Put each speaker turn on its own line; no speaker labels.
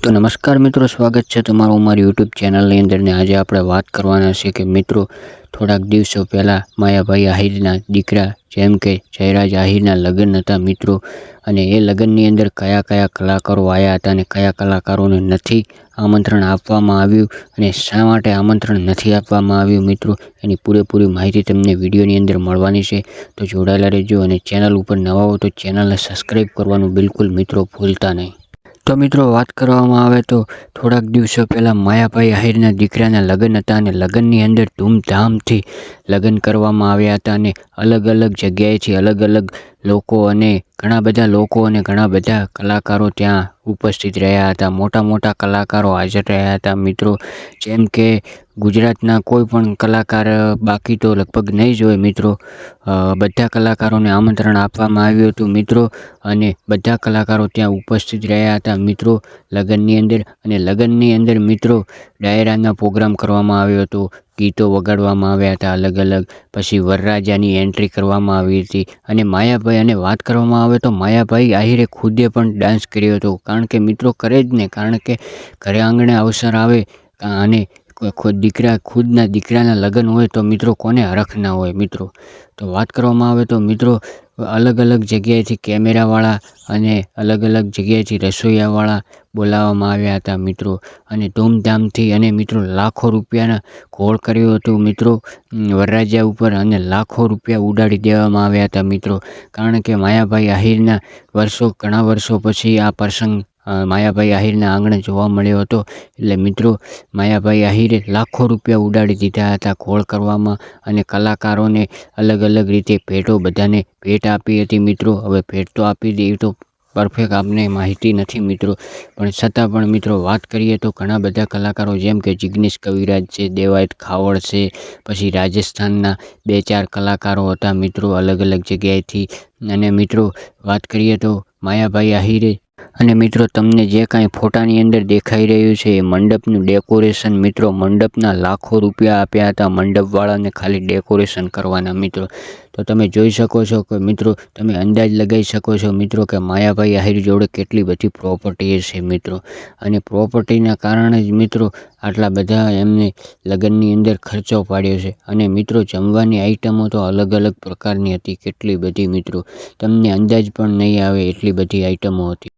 તો નમસ્કાર મિત્રો, સ્વાગત છે તમારું અમારી યુટ્યુબ ચેનલની અંદર ને આજે આપણે વાત કરવાના છે કે મિત્રો થોડાક દિવસો પહેલાં માયાભાઈ આહિરના દીકરા જેમ કે જયરાજ આહિરના લગ્ન હતા મિત્રો, અને એ લગ્નની અંદર કયા કયા કલાકારો આવ્યા હતા અને કયા કલાકારોને નથી આમંત્રણ આપવામાં આવ્યું અને શા માટે આમંત્રણ નથી આપવામાં આવ્યું મિત્રો, એની પૂરેપૂરી માહિતી તમને વિડીયોની અંદર મળવાની છે. તો જોડાયેલા રહેજો અને ચેનલ ઉપર નવા હો તો ચેનલને સબસ્ક્રાઈબ કરવાનું બિલકુલ મિત્રો ભૂલતા નહીં. તો મિત્રો વાત કરવામાં આવે તો થોડાક દિવસો પહેલાં માયાભાઈ આહિરના દીકરાના લગ્ન હતા અને લગ્નની અંદર ધૂમધામથી લગ્ન કરવામાં આવ્યા હતા અને અલગ અલગ જગ્યાએથી અલગ અલગ લોકો અને ઘણા બધા કલાકારો ત્યાં ઉપસ્થિત રહ્યા હતા. મોટા મોટા કલાકારો હાજર રહ્યા હતા મિત્રો, જેમ કે ગુજરાતના કોઈ પણ કલાકાર બાકી તો લગભગ નહીં જ હોય મિત્રો. બધા કલાકારોને આમંત્રણ આપવામાં આવ્યું હતું મિત્રો, અને બધા કલાકારો ત્યાં ઉપસ્થિત રહ્યા હતા મિત્રો લગ્નની અંદર. અને લગ્નની અંદર મિત્રો ડાયરાના પ્રોગ્રામ કરવામાં આવ્યો હતો, ગીતો વગાડવામાં આવ્યા હતા અલગ અલગ, પછી વરરાજાની એન્ટ્રી કરવામાં આવી હતી. અને વાત કરવામાં આવે તો માયાભાઈ આહિરે ખુદે પણ ડાન્સ કર્યો હતો, કારણ કે મિત્રો કરે જ ને, કારણ કે ઘરે આંગણે અવસર આવે અને ખુદના દીકરાના લગ્ન હોય તો મિત્રો કોને હરખ ના હોય મિત્રો. તો વાત કરવામાં આવે તો મિત્રો અલગ અલગ જગ્યાએથી કેમેરાવાળા અને અલગ અલગ જગ્યાએથી રસોઈયાવાળા બોલાવવામાં આવ્યા હતા મિત્રો, અને ધૂમધામથી અને મિત્રો લાખો રૂપિયાના ઘોળ કર્યો હતો મિત્રો વરરાજા ઉપર, અને લાખો રૂપિયા ઉડાડી દેવામાં આવ્યા હતા મિત્રો. કારણ કે માયાભાઈ આહિરના ઘણા વર્ષો પછી આ પ્રસંગ માયાભાઈ આહિરના આંગણે જોવા મળ્યો હતો, એટલે મિત્રો માયાભાઈ આહિરે લાખો રૂપિયા ઉડાડી દીધા હતા ઘોળ કરવામાં, અને કલાકારોને અલગ અલગ રીતે બધાને ભેટ આપી હતી મિત્રો. હવે ભેટ તો આપી દે તો પરફેક્ટ આપને માહિતી નથી મિત્રો, પણ છતાં પણ મિત્રો વાત કરીએ તો ઘણા બધા કલાકારો જેમ કે જિગ્નેશ કવિરાજ છે, દેવાયત ખાવડ છે, પછી રાજસ્થાનના 2-4 કલાકારો હતા મિત્રો અલગ અલગ જગ્યાએથી. અને મિત્રો વાત કરીએ તો માયાભાઈ આહિરે, અને મિત્રો તમને જે કાંઈ ફોટાની અંદર દેખાઈ રહ્યું છે એ મંડપનું ડેકોરેશન મિત્રો, મંડપના લાખો રૂપિયા આપ્યા હતા મંડપવાળાને ખાલી ડેકોરેશન કરવાના મિત્રો. તો તમે જોઈ શકો છો કે મિત્રો, તમે અંદાજ લગાવી શકો છો મિત્રો કે માયાભાઈ આહિર જોડે કેટલી બધી પ્રોપર્ટી છે મિત્રો, અને પ્રોપર્ટીના કારણે જ મિત્રો આટલા બધા એમને લગ્નની અંદર ખર્ચો પાડ્યો છે. અને મિત્રો જમવાની આઈટમો તો અલગ અલગ પ્રકારની હતી, કેટલી બધી મિત્રો તમને અંદાજ પણ નહીં આવે એટલી બધી આઈટમો હતી.